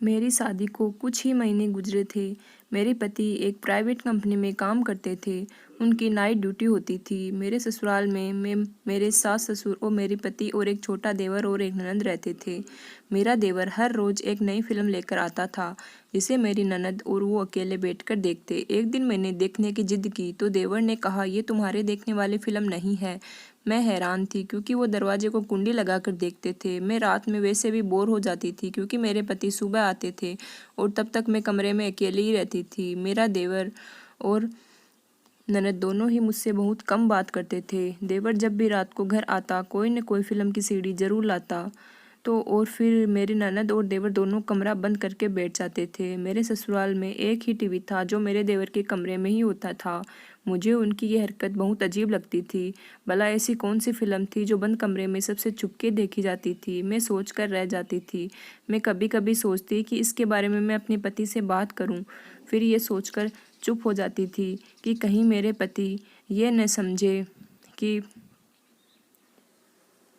मेरी शादी को कुछ ही महीने गुजरे थे। मेरे पति एक प्राइवेट कंपनी में काम करते थे। उनकी नाइट ड्यूटी होती थी। मेरे ससुराल में मेरे सास ससुर और मेरे पति और एक छोटा देवर और एक ननद रहते थे। मेरा देवर हर रोज़ एक नई फिल्म लेकर आता था, जिसे मेरी ननद और वो अकेले बैठकर देखते। एक दिन मैंने देखने की जिद की तो देवर ने कहा, ये तुम्हारे देखने वाली फिल्म नहीं है। मैं हैरान थी क्योंकि वो दरवाजे को कुंडी लगाकर देखते थे। मैं रात में वैसे भी बोर हो जाती थी क्योंकि मेरे पति सुबह आते थे और तब तक मैं कमरे में अकेली ही रहती थी। मेरा देवर और ननद दोनों ही मुझसे बहुत कम बात करते थे। देवर जब भी रात को घर आता कोई न कोई फिल्म की सीडी जरूर लाता तो और फिर मेरी ननद और देवर दोनों कमरा बंद करके बैठ जाते थे। मेरे ससुराल में एक ही टीवी था जो मेरे देवर के कमरे में ही होता था। मुझे उनकी यह हरकत बहुत अजीब लगती थी। भला ऐसी कौन सी फिल्म थी जो बंद कमरे में सबसे चुपके देखी जाती थी। मैं सोच कर रह जाती थी। मैं कभी कभी सोचती कि इसके बारे में मैं अपने पति से बात करूं, फिर ये सोचकर चुप हो जाती थी कि कहीं मेरे पति ये न समझे कि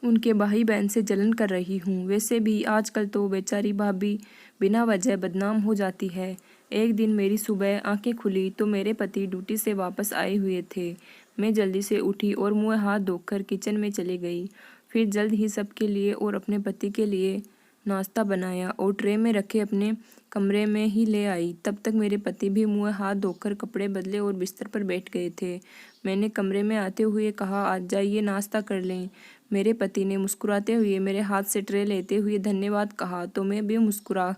उनके भाई बहन से जलन कर रही हूँ। वैसे भी आजकल तो बेचारी भाभी बिना वजह बदनाम हो जाती है। एक दिन मेरी सुबह आंखें खुली तो मेरे पति ड्यूटी से वापस आए हुए थे। मैं जल्दी से उठी और मुँह हाथ धोकर किचन में चली गई। फिर जल्द ही सबके लिए और अपने पति के लिए नाश्ता बनाया और ट्रे में रखे अपने कमरे में ही ले आई। तब तक मेरे पति भी मुँह हाथ धोकर कपड़े बदले और बिस्तर पर बैठ गए थे। मैंने कमरे में आते हुए कहा, आज जाइए नाश्ता कर लें। मेरे पति ने मुस्कुराते हुए मेरे हाथ से ट्रे लेते हुए धन्यवाद कहा तो मैं भी मुस्कुरा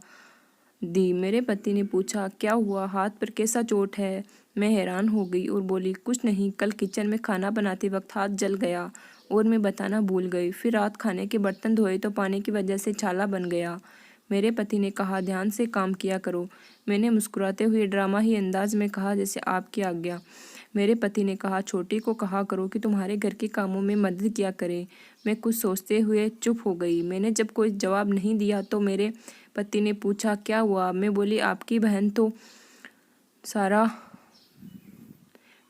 दी। मेरे पति ने पूछा, क्या हुआ, हाथ पर कैसा चोट है। मैं हैरान हो गई और बोली, कुछ नहीं, कल किचन में खाना बनाते वक्त हाथ जल गया और मैं बताना भूल गई। फिर रात खाने के बर्तन धोए तो पानी की वजह से छाला बन गया। मेरे पति ने कहा, ध्यान से काम किया करो। मैंने मुस्कुराते हुए ड्रामा ही अंदाज में कहा, जैसे आपकी आज्ञा। मेरे पति ने कहा, छोटी को कहा करो कि तुम्हारे घर के कामों में मदद किया करे। मैं कुछ सोचते हुए चुप हो गई। मैंने जब कोई जवाब नहीं दिया तो मेरे पति ने पूछा, क्या हुआ। मैं बोली, आपकी बहन तो सारा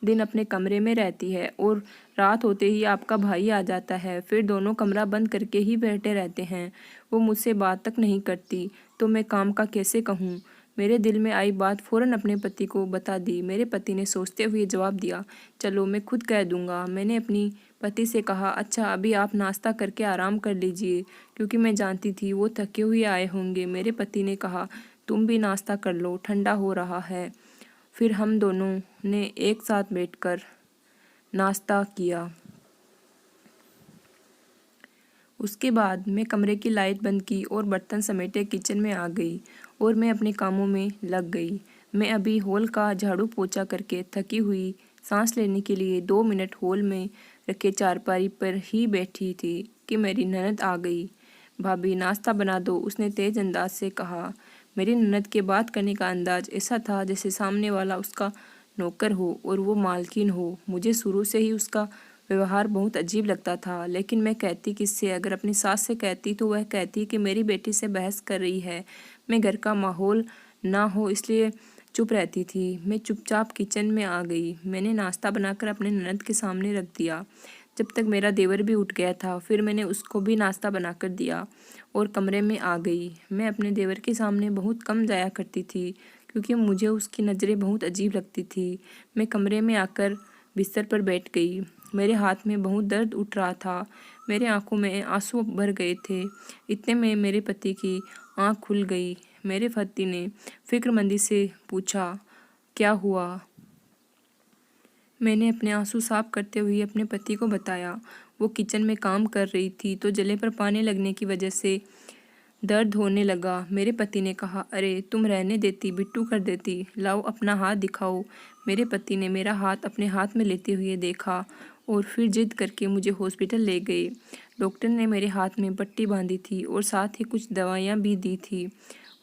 दिन अपने कमरे में रहती है और रात होते ही आपका भाई आ जाता है, फिर दोनों कमरा बंद करके ही बैठे रहते हैं। वो मुझसे बात तक नहीं करती, तो मैं काम का कैसे कहूँ। मेरे दिल में आई बात फौरन अपने पति को बता दी। मेरे पति ने सोचते हुए जवाब दिया, चलो मैं खुद कह दूंगा। मैंने अपनी पति से कहा, अच्छा अभी आप नाश्ता करके आराम कर लीजिए, क्योंकि मैं जानती थी वो थके हुए आए होंगे। मेरे पति ने कहा, तुम भी नाश्ता कर लो, ठंडा हो रहा है। फिर हम दोनों ने एक साथ बैठकर नाश्ता किया। उसके बाद मैं कमरे की लाइट बंद की और बर्तन समेटे किचन में आ गई और मैं अपने कामों में लग गई। मैं अभी हॉल का झाड़ू पोछा करके थकी हुई सांस लेने के लिए 2 मिनट हॉल में रखे चारपाई पर ही बैठी थी कि मेरी ननद आ गई। भाभी नाश्ता बना दो, उसने तेज अंदाज से कहा। मेरी ननद के बात करने का अंदाज ऐसा था जैसे सामने वाला उसका नौकर हो और वो मालकिन हो। मुझे शुरू से ही उसका व्यवहार बहुत अजीब लगता था, लेकिन मैं कहती किससे। अगर अपनी सास से कहती तो वह कहती कि मेरी बेटी से बहस कर रही है। मैं घर का माहौल ना हो इसलिए चुप रहती थी। मैं चुपचाप किचन में आ गई। मैंने नाश्ता बनाकर अपने ननद के सामने रख दिया। जब तक मेरा देवर भी उठ गया था, फिर मैंने उसको भी नाश्ता बनाकर दिया और कमरे में आ गई। मैं अपने देवर के सामने बहुत कम जाया करती थी क्योंकि मुझे उसकी नज़रें बहुत अजीब लगती थी। मैं कमरे में आकर बिस्तर पर बैठ गई। मेरे हाथ में बहुत दर्द उठ रहा था। मेरे आंखों में आंसू भर गए थे। इतने में मेरे पति की आंख खुल गई। मेरे पति ने फिक्रमंदी से पूछा, क्या हुआ। मैंने अपने आंसू साफ करते हुए अपने पति को बताया। वो किचन में काम कर रही थी तो जले पर पानी लगने की वजह से दर्द होने लगा। मेरे पति ने कहा, अरे तुम रहने देती, बिट्टू कर देती, लाओ अपना हाथ दिखाओ। मेरे पति ने मेरा हाथ अपने हाथ में लेते हुए देखा और फिर जिद करके मुझे हॉस्पिटल ले गए। डॉक्टर ने मेरे हाथ में पट्टी बांधी थी और साथ ही कुछ दवाइयाँ भी दी थी।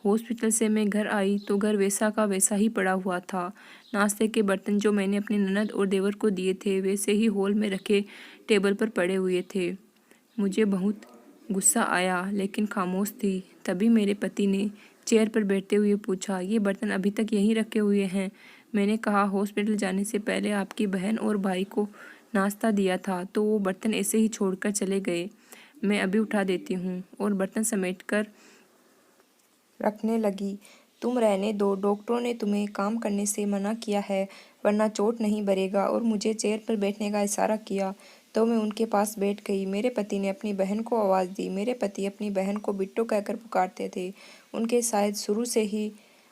हॉस्पिटल से मैं घर आई तो घर वैसा का वैसा ही पड़ा हुआ था। नाश्ते के बर्तन जो मैंने अपनी ननद और देवर को दिए थे वैसे ही हॉल में रखे टेबल पर पड़े हुए थे। मुझे बहुत गुस्सा आया लेकिन खामोश थी। तभी मेरे पति ने चेयर पर बैठते हुए पूछा, ये बर्तन अभी तक यहीं रखे हुए हैं। मैंने कहा, हॉस्पिटल जाने से पहले आपकी बहन और भाई को नाश्ता दिया था तो वो बर्तन ऐसे ही छोड़कर चले गए। मैं अभी उठा देती हूँ। और बर्तन समेट कर रखने लगी। तुम रहने दो, डॉक्टरों ने तुम्हें काम करने से मना किया है वरना चोट नहीं भरेगा, और मुझे चेयर पर बैठने का इशारा किया तो मैं उनके पास बैठ गई। मेरे पति ने अपनी बहन को आवाज़ दी। मेरे पति अपनी बहन को बिट्टो कहकर पुकारते थे। उनके शायद शुरू से ही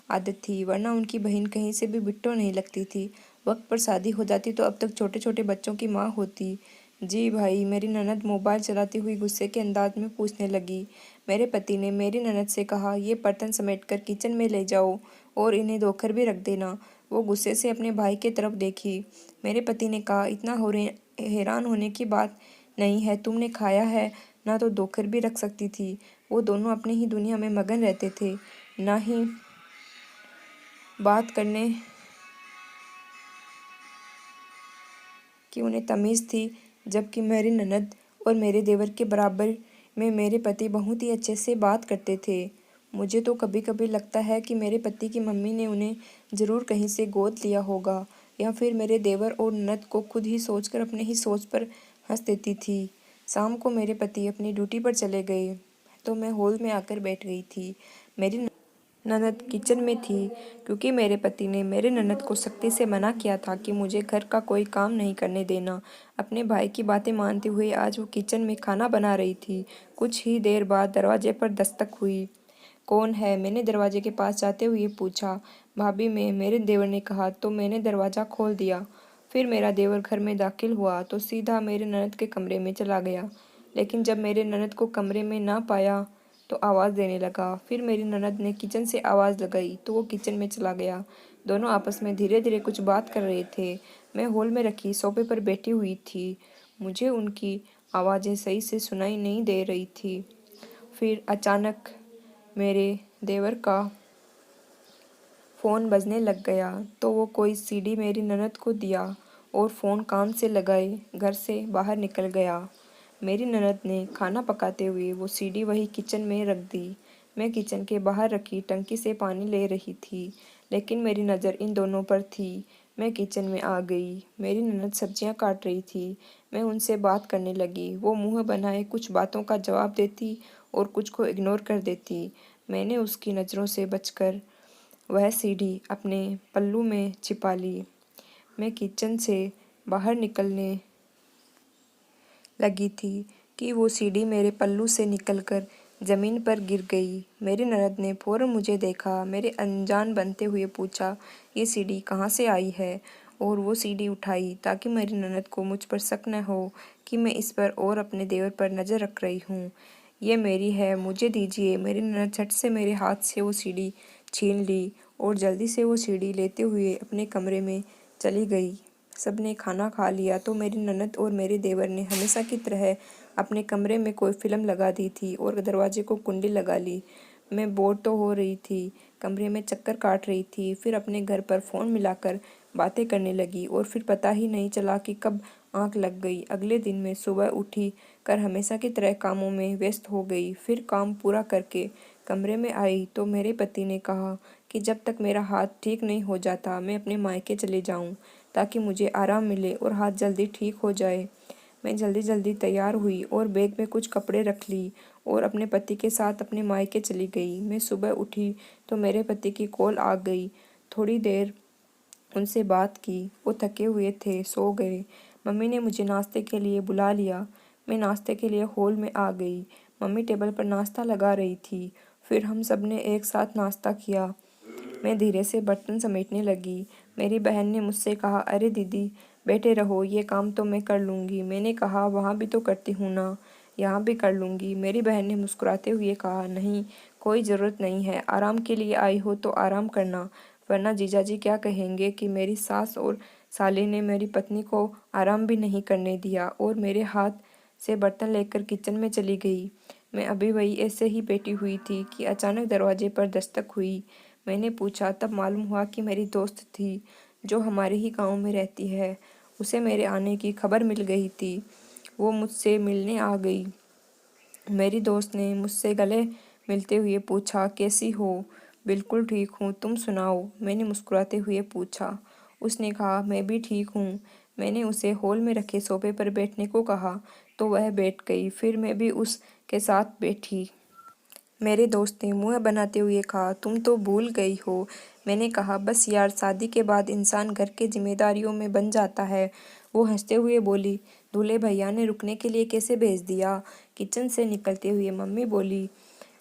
आदत थी, वरना उनकी बहन कहीं से भी बिट्टो नहीं लगती थी। वक्त पर शादी हो जाती तो अब तक छोटे छोटे बच्चों की माँ होती। जी भाई, मेरी ननद मोबाइल चलाती हुई गुस्से के अंदाज में पूछने लगी। मेरे पति ने मेरी ननद से कहा, ये बर्तन समेटकर किचन में ले जाओ और इन्हें धोकर भी रख देना। वो गुस्से से अपने भाई की तरफ देखी। मेरे पति ने कहा, इतना हैरान होने की बात नहीं है, तुमने खाया है ना तो धोकर भी रख सकती थी। वो दोनों अपनी ही दुनिया में मगन रहते थे, ना ही बात करने की उन्हें तमीज़ थी। जबकि मेरी ननद और मेरे देवर के बराबर में मेरे पति बहुत ही अच्छे से बात करते थे। मुझे तो कभी कभी लगता है कि मेरे पति की मम्मी ने उन्हें ज़रूर कहीं से गोद लिया होगा, या फिर मेरे देवर और ननद को खुद ही सोचकर अपने ही सोच पर हंस देती थी। शाम को मेरे पति अपनी ड्यूटी पर चले गए तो मैं हॉल में आकर बैठ गई थी। मेरी ननद किचन में थी, क्योंकि मेरे पति ने मेरे ननद को सख्ती से मना किया था कि मुझे घर का कोई काम नहीं करने देना। अपने भाई की बातें मानते हुए आज वो किचन में खाना बना रही थी। कुछ ही देर बाद दरवाजे पर दस्तक हुई। कौन है? मैंने दरवाजे के पास जाते हुए पूछा। भाभी मैं, मेरे देवर ने कहा तो मैंने दरवाज़ा खोल दिया। फिर मेरा देवर घर में दाखिल हुआ तो सीधा मेरे ननद के कमरे में चला गया, लेकिन जब मेरे ननद को कमरे में ना पाया तो आवाज़ देने लगा। फिर मेरी ननद ने किचन से आवाज़ लगाई तो वो किचन में चला गया। दोनों आपस में धीरे धीरे कुछ बात कर रहे थे। मैं हॉल में रखी सोफे पर बैठी हुई थी। मुझे उनकी आवाज़ें सही से सुनाई नहीं दे रही थी। फिर अचानक मेरे देवर का फ़ोन बजने लग गया तो वो कोई सीडी मेरी ननद को दिया और फ़ोन कान से लगाए घर से बाहर निकल गया। मेरी ननद ने खाना पकाते हुए वो सीडी वही किचन में रख दी। मैं किचन के बाहर रखी टंकी से पानी ले रही थी, लेकिन मेरी नज़र इन दोनों पर थी। मैं किचन में आ गई। मेरी ननद सब्जियां काट रही थी। मैं उनसे बात करने लगी। वो मुंह बनाए कुछ बातों का जवाब देती और कुछ को इग्नोर कर देती। मैंने उसकी नज़रों से बचकर वह सीढ़ी अपने पल्लू में छिपा ली। मैं किचन से बाहर निकलने लगी थी कि वो सीढ़ी मेरे पल्लू से निकलकर ज़मीन पर गिर गई। मेरी ननद ने फ़ौरन मुझे देखा। मेरे अनजान बनते हुए पूछा, ये सीढ़ी कहाँ से आई है? और वो सीढ़ी उठाई ताकि मेरी ननद को मुझ पर शक न हो कि मैं इस पर और अपने देवर पर नज़र रख रही हूँ। ये मेरी है, मुझे दीजिए। मेरी ननद झट से मेरे हाथ से वो सीढ़ी छीन ली और जल्दी से वो सीढ़ी लेते हुए अपने कमरे में चली गई। सबने खाना खा लिया तो मेरी ननद और मेरे देवर ने हमेशा की तरह अपने कमरे में कोई फिल्म लगा दी थी और दरवाजे को कुंडी लगा ली। मैं बोर तो हो रही थी, कमरे में चक्कर काट रही थी, फिर अपने घर पर फ़ोन मिलाकर बातें करने लगी और फिर पता ही नहीं चला कि कब आँख लग गई। अगले दिन मैं सुबह उठी कर हमेशा की तरह कामों में व्यस्त हो गई। फिर काम पूरा करके कमरे में आई तो मेरे पति ने कहा कि जब तक मेरा हाथ ठीक नहीं हो जाता मैं अपने मायके चले जाऊं, ताकि मुझे आराम मिले और हाथ जल्दी ठीक हो जाए। मैं जल्दी जल्दी तैयार हुई और बैग में कुछ कपड़े रख ली और अपने पति के साथ अपने मायके चली गई। मैं सुबह उठी तो मेरे पति की कॉल आ गई। थोड़ी देर उनसे बात की। वो थके हुए थे, सो गए। मम्मी ने मुझे नाश्ते के लिए बुला लिया। मैं नाश्ते के लिए हॉल में आ गई। मम्मी टेबल पर नाश्ता लगा रही थी। फिर हम सब ने एक साथ नाश्ता किया। मैं धीरे से बर्तन समेटने लगी। मेरी बहन ने मुझसे कहा, अरे दीदी बैठे रहो, ये काम तो मैं कर लूँगी। मैंने कहा, वहाँ भी तो करती हूँ ना, यहाँ भी कर लूँगी। मेरी बहन ने मुस्कुराते हुए कहा, नहीं, कोई ज़रूरत नहीं है, आराम के लिए आई हो तो आराम करना, वरना जीजाजी क्या कहेंगे कि मेरी सास और साली ने मेरी पत्नी को आराम भी नहीं करने दिया और मेरे हाथ से बर्तन लेकर किचन में चली गई। मैं अभी वही ऐसे ही बैठी हुई थी कि अचानक दरवाजे पर दस्तक हुई। मैंने पूछा, तब मालूम हुआ कि मेरी दोस्त थी जो हमारे ही गांव में रहती है। उसे मेरे आने की खबर मिल गई थी। वो मुझसे मिलने आ गई। मेरी दोस्त ने मुझसे गले मिलते हुए पूछा, कैसी हो? बिल्कुल ठीक हूँ, तुम सुनाओ? मैंने मुस्कुराते हुए पूछा। उसने कहा, मैं भी ठीक हूँ। मैंने उसे हॉल में रखे सोफे पर बैठने को कहा तो वह बैठ गई। फिर मैं भी उसके साथ बैठी। मेरे दोस्त ने मुँह बनाते हुए कहा, तुम तो भूल गई हो। मैंने कहा, बस यार, शादी के बाद इंसान घर की जिम्मेदारियों में बन जाता है। वो हंसते हुए बोली, दूल्हे भैया ने रुकने के लिए कैसे भेज दिया? किचन से निकलते हुए मम्मी बोली,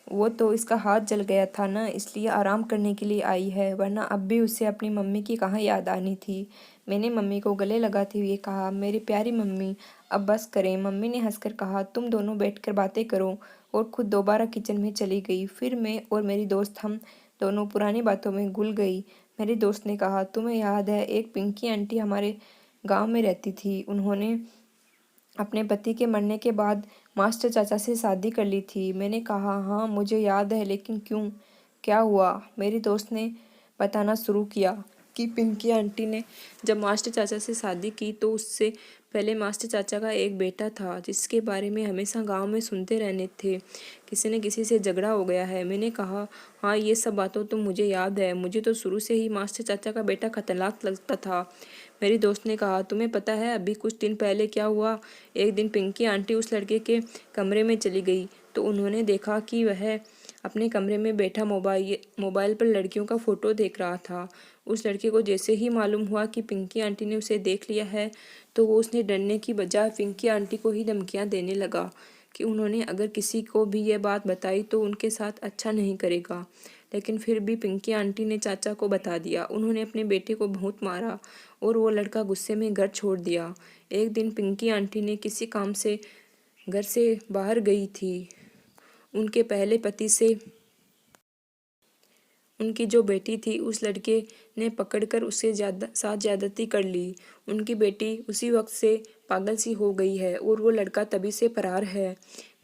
वो तो इसका हाथ जल गया था ना, इसलिए आराम करने के लिए आई है, वरना अब भी उसे अपनी मम्मी की कहाँ याद आनी थी। मैंने मम्मी को गले लगाते हुए कहा, मेरी प्यारी मम्मी, अब बस करें। मम्मी ने हंसकर कहा, तुम दोनों बैठकर बातें करो, और खुद दोबारा किचन में चली गई। फिर मैं और मेरी दोस्त हम दोनों पुरानी बातों में घुल गई। मेरी दोस्त ने कहा, तुम्हें याद है एक पिंकी आंटी हमारे गांव में रहती थी, उन्होंने अपने पति के मरने के बाद मास्टर चाचा से शादी कर ली थी। मैंने कहा, हाँ मुझे याद है, लेकिन क्यों, क्या हुआ? मेरी दोस्त ने बताना शुरू किया कि पिंकी आंटी ने जब मास्टर चाचा से शादी की तो उससे पहले मास्टर चाचा का एक बेटा था, जिसके बारे में हमेशा गांव में सुनते रहने थे, किसी न किसी से झगड़ा हो गया है। मैंने कहा, हाँ ये सब बातों तो मुझे याद है, मुझे तो शुरू से ही मास्टर चाचा का बेटा खतरनाक लगता था। मेरी दोस्त ने कहा, तुम्हें पता है अभी कुछ दिन पहले क्या हुआ? एक दिन पिंकी आंटी उस लड़के के कमरे में चली गई तो उन्होंने देखा कि वह अपने कमरे में बैठा मोबाइल पर लड़कियों का फ़ोटो देख रहा था। उस लड़के को जैसे ही मालूम हुआ कि पिंकी आंटी ने उसे देख लिया है तो वो उसने डरने की बजाय पिंकी आंटी को ही धमकियां देने लगा कि उन्होंने अगर किसी को भी यह बात बताई तो उनके साथ अच्छा नहीं करेगा। लेकिन फिर भी पिंकी आंटी ने चाचा को बता दिया। उन्होंने अपने बेटे को बहुत मारा और वो लड़का गुस्से में घर छोड़ दिया। एक दिन पिंकी आंटी ने किसी काम से घर से बाहर गई थी। उनके पहले पति से उनकी जो बेटी थी उस लड़के ने पकड़कर उससे साथ ज्यादती कर ली। उनकी बेटी उसी वक्त से पागल सी हो गई है और वो लड़का तभी से फरार है।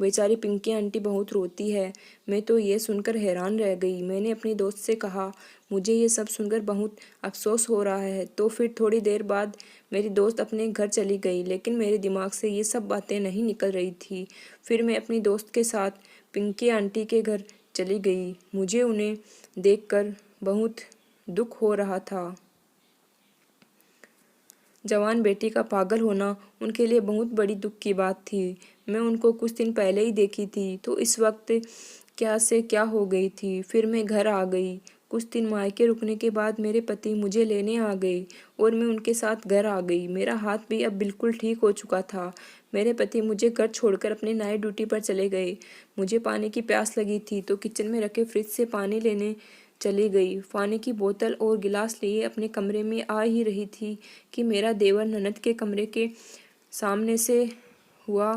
बेचारी पिंकी आंटी बहुत रोती है। मैं तो ये सुनकर हैरान रह गई। मैंने अपनी दोस्त से कहा, मुझे ये सब सुनकर बहुत अफसोस हो रहा है। तो फिर थोड़ी देर बाद मेरी दोस्त अपने घर चली गई, लेकिन मेरे दिमाग से ये सब बातें नहीं निकल रही थी। फिर मैं अपनी दोस्त के साथ पिंकी आंटी के घर चली गई। मुझे उन्हें देखकर बहुत दुख हो रहा था। जवान बेटी का पागल होना उनके लिए बहुत बड़ी दुख की बात थी। मैं उनको कुछ दिन पहले ही देखी थी तो इस वक्त क्या से क्या हो गई थी। फिर मैं घर आ गई। कुछ दिन मायके रुकने के बाद मेरे पति मुझे लेने आ गए और मैं उनके साथ घर आ गई। मेरा हाथ भी अब बिल्कुल ठीक हो चुका था। मेरे पति मुझे घर छोड़कर अपनी नाइट ड्यूटी पर चले गए। मुझे पानी की प्यास लगी थी तो किचन में रखे फ्रिज से पानी लेने चली गई। पानी की बोतल और गिलास लिए अपने कमरे में आ ही रही थी कि मेरा देवर ननद के कमरे के सामने से हुआ,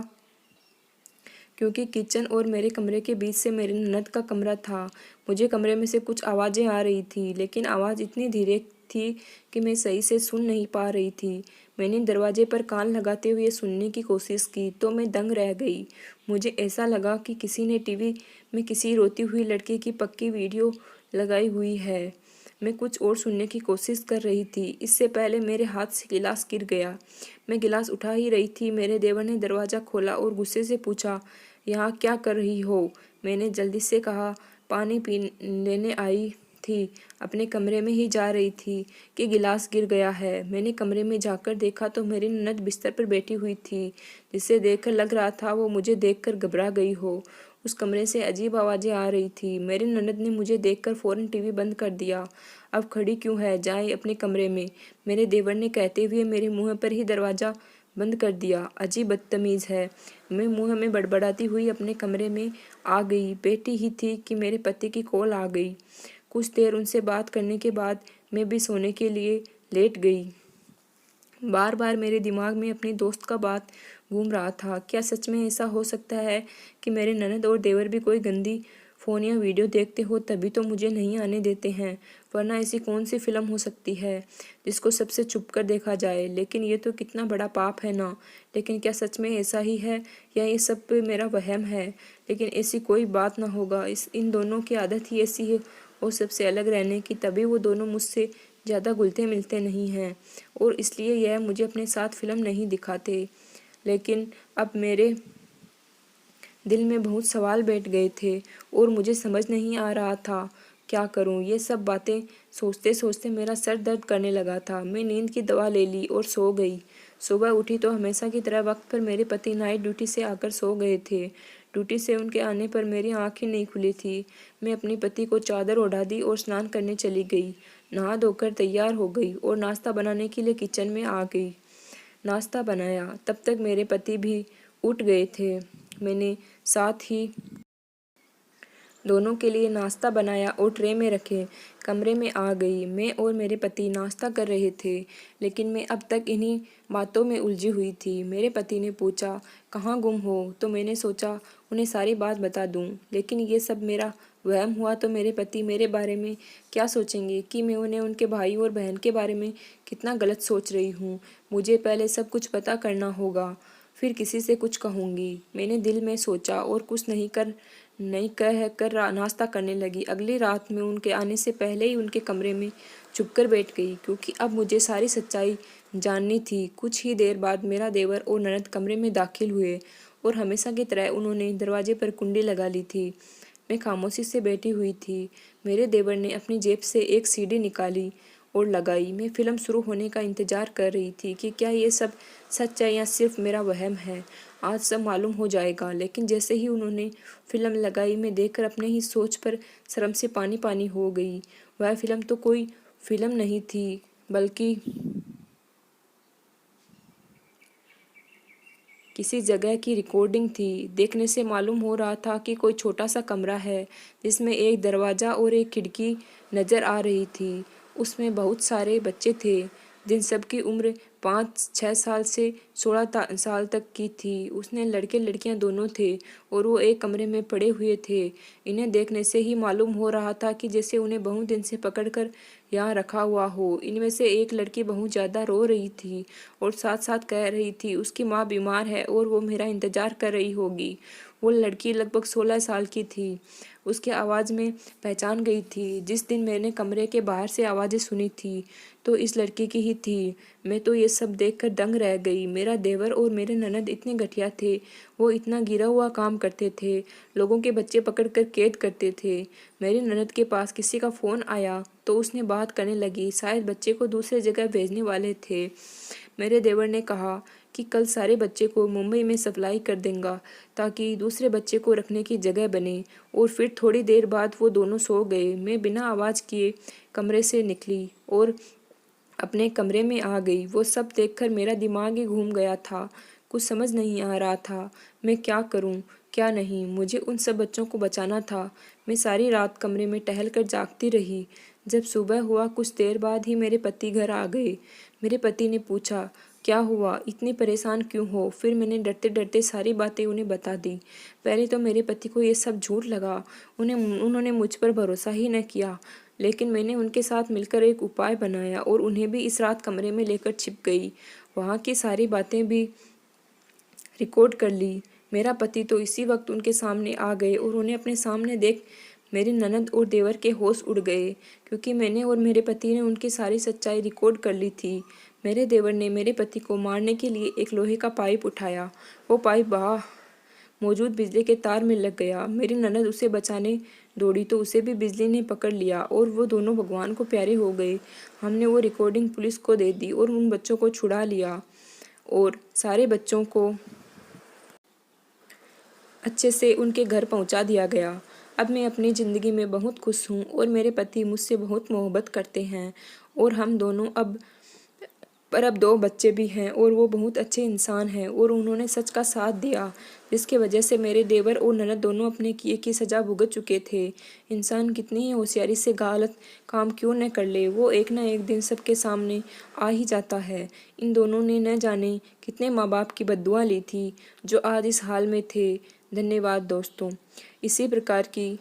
क्योंकि किचन और मेरे कमरे के बीच से मेरे ननद का कमरा था। मुझे कमरे में से कुछ आवाज़ें आ रही थी, लेकिन आवाज़ इतनी धीरे थी कि मैं सही से सुन नहीं पा रही थी। मैंने दरवाजे पर कान लगाते हुए सुनने की कोशिश की तो मैं दंग रह गई। मुझे ऐसा लगा कि किसी ने टीवी में किसी रोती हुई लड़की की पक्की वीडियो लगाई हुई है। मैं कुछ और सुनने की कोशिश कर रही थी, इससे पहले मेरे हाथ से गिलास गिर गया। मैं गिलास उठा ही रही थी, मेरे देवर ने दरवाज़ा खोला और गुस्से से पूछा, यहाँ क्या कर रही हो? मैंने जल्दी से कहा, पानी पी लेने आई थी, अपने कमरे में ही जा रही थी कि गिलास गिर गया है। मैंने कमरे में जाकर देखा तो मेरी ननद बिस्तर पर बैठी हुई थी, जिसे देखकर लग रहा था वो मुझे देखकर घबरा गई हो। उस कमरे से अजीब आवाज़ें आ रही थी। मेरी ननद ने मुझे देखकर फ़ौरन टीवी बंद कर दिया। अब खड़ी क्यों है, जाए अपने कमरे में, मेरे देवर ने कहते हुए मेरे मुँह पर ही दरवाज़ा बंद कर दिया। अजीब बदतमीज़ है। मैं मुँह में बड़बड़ाती हुई अपने कमरे में आ गई। बैठी ही थी कि मेरे पति की कॉल आ गई। कुछ देर उनसे बात करने के बाद मैं भी सोने के लिए लेट गई। बार बार मेरे दिमाग में अपनी दोस्त का बात घूम रहा था। क्या सच में ऐसा हो सकता है कि मेरे ननद और देवर भी कोई गंदी फ़ोन या वीडियो देखते हो तभी तो मुझे नहीं आने देते हैं, वरना ऐसी कौन सी फिल्म हो सकती है जिसको सबसे छुप कर देखा जाए। लेकिन ये तो कितना बड़ा पाप है ना। लेकिन क्या सच में ऐसा ही है या ये सब मेरा वहम है? लेकिन ऐसी कोई बात ना होगा। इन दोनों की आदत ही ऐसी है और सबसे अलग रहने की, तभी वो दोनों मुझसे ज़्यादा घुलते मिलते नहीं हैं और इसलिए यह मुझे अपने साथ फिल्म नहीं दिखाते। लेकिन अब मेरे दिल में बहुत सवाल बैठ गए थे और मुझे समझ नहीं आ रहा था क्या करूं। ये सब बातें सोचते सोचते मेरा सर दर्द करने लगा था। मैं नींद की दवा ले ली और सो गई। सुबह उठी तो हमेशा की तरह वक्त पर मेरे पति नाइट ड्यूटी से आकर सो गए थे। ड्यूटी से उनके आने पर मेरी आँखें नहीं खुली थी। मैं अपने पति को चादर ओढ़ा दी और स्नान करने चली गई। नहा धोकर तैयार हो गई और नाश्ता बनाने के लिए किचन में आ गई। नाश्ता बनाया, तब तक मेरे पति भी उठ गए थे। मैंने साथ ही दोनों के लिए नाश्ता बनाया और ट्रे में रखे कमरे में आ गई। मैं और मेरे पति नाश्ता कर रहे थे, लेकिन मैं अब तक इन्हीं बातों में उलझी हुई थी। मेरे पति ने पूछा, कहाँ गुम हो? तो मैंने सोचा उन्हें सारी बात बता दूं, लेकिन ये सब मेरा वहम हुआ तो मेरे पति मेरे बारे में क्या सोचेंगे कि मैं उन्हें उनके भाई और बहन के बारे में कितना गलत सोच रही हूँ। मुझे पहले सब कुछ पता करना होगा, फिर किसी से कुछ कहूँगी। मैंने दिल में सोचा और कुछ नहीं कह कर नाश्ता करने लगी। अगली रात में उनके आने से पहले ही उनके कमरे में छुपकर बैठ गई, क्योंकि अब मुझे सारी सच्चाई जाननी थी। कुछ ही देर बाद मेरा देवर और ननद कमरे में दाखिल हुए और हमेशा की तरह उन्होंने दरवाजे पर कुंडी लगा ली थी। मैं खामोशी से बैठी हुई थी। मेरे देवर ने अपनी जेब से एक सीडी निकाली और लगाई। मैं फिल्म शुरू होने का इंतजार कर रही थी कि क्या ये सब सच है या सिर्फ मेरा वहम है। आज सब मालूम हो जाएगा। लेकिन जैसे ही उन्होंने फिल्म लगाई, मैं देखकर अपने ही सोच पर शर्म से पानी पानी हो गई। वह फिल्म तो कोई फिल्म नहीं थी, बल्कि किसी जगह की रिकॉर्डिंग थी। देखने से मालूम हो रहा था कि कोई छोटा सा कमरा है जिसमें एक दरवाज़ा और एक खिड़की नज़र आ रही थी। उसमें बहुत सारे बच्चे थे, जिन सब की उम्र 5-6 साल से 16 साल तक की थी। उसने लड़के लड़कियां दोनों थे और वो एक कमरे में पड़े हुए थे। इन्हें देखने से ही मालूम हो रहा था कि जैसे उन्हें बहुत दिन से पकड़कर यहाँ रखा हुआ हो। इनमें से एक लड़की बहुत ज़्यादा रो रही थी और साथ साथ कह रही थी उसकी माँ बीमार है और वो मेरा इंतज़ार कर रही होगी। वो लड़की लगभग 16 साल की थी। उसकी आवाज़ में पहचान गई थी। जिस दिन मैंने कमरे के बाहर से आवाज़ें सुनी थी तो इस लड़की की ही थी। मैं तो ये सब देखकर दंग रह गई। मेरा देवर और मेरे ननद इतने घटिया थे। वो इतना गिरा हुआ काम करते थे, लोगों के बच्चे पकड़कर कैद करते थे। मेरी ननद के पास किसी का फ़ोन आया तो उसने बात करने लगी। शायद बच्चे को दूसरे जगह भेजने वाले थे। मेरे देवर ने कहा कि कल सारे बच्चे को मुंबई में सप्लाई कर देंगे ताकि दूसरे बच्चे को रखने की जगह बने। और फिर थोड़ी देर बाद वो दोनों सो गए। मैं बिना आवाज़ किए कमरे से निकली और अपने कमरे में आ गई। वो सब देखकर मेरा दिमाग ही घूम गया था। कुछ समझ नहीं आ रहा था मैं क्या करूं, क्या नहीं। मुझे उन सब बच्चों को बचाना था। मैं सारी रात कमरे में टहलकर जागती रही। जब सुबह हुआ, कुछ देर बाद ही मेरे पति घर आ गए। मेरे पति ने पूछा, क्या हुआ, इतनी परेशान क्यों हो? फिर मैंने डरते डरते सारी बातें उन्हें बता दी। पहले तो मेरे पति को ये सब झूठ लगा। उन्होंने मुझ पर भरोसा ही न किया। लेकिन मैंने उनके साथ मिलकर एक उपाय बनाया और उन्हें भी इस रात कमरे में लेकर छिप गई। वहाँ की सारी बातें भी रिकॉर्ड कर ली। मेरा पति तो इसी वक्त उनके सामने आ गए और उन्हें अपने सामने देख मेरी ननद और देवर के होश उड़ गए, क्योंकि मैंने और मेरे पति ने उनकी सारी सच्चाई रिकॉर्ड कर ली थी। मेरे देवर ने मेरे पति को मारने के लिए एक लोहे का पाइप उठाया। वो पाइप वहाँ मौजूद बिजली के तार में लग गया। मेरी ननद उसे बचाने दौड़ी तो उसे भी बिजली ने पकड़ लिया और वो दोनों भगवान को प्यारे हो गए। हमने वो रिकॉर्डिंग पुलिस को दे दी और उन बच्चों को छुड़ा लिया और सारे बच्चों को अच्छे से उनके घर पहुंचा दिया गया। अब मैं अपनी ज़िंदगी में बहुत खुश हूँ और मेरे पति मुझसे बहुत मोहब्बत करते हैं और हम दोनों अब 2 बच्चे भी हैं और वो बहुत अच्छे इंसान हैं और उन्होंने सच का साथ दिया, जिसके वजह से मेरे देवर और ननद दोनों अपने किए की सज़ा भुगत चुके थे। इंसान कितनी ही होशियारी से गलत काम क्यों न कर ले, वो एक ना एक दिन सबके सामने आ ही जाता है। इन दोनों ने न जाने कितने माँ बाप की बद्दुआ ली थी जो आज इस हाल में थे। धन्यवाद दोस्तों। इसी प्रकार की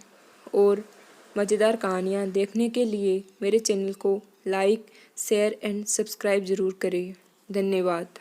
और मज़ेदार कहानियाँ देखने के लिए मेरे चैनल को लाइक, शेयर एंड सब्सक्राइब ज़रूर करें। धन्यवाद।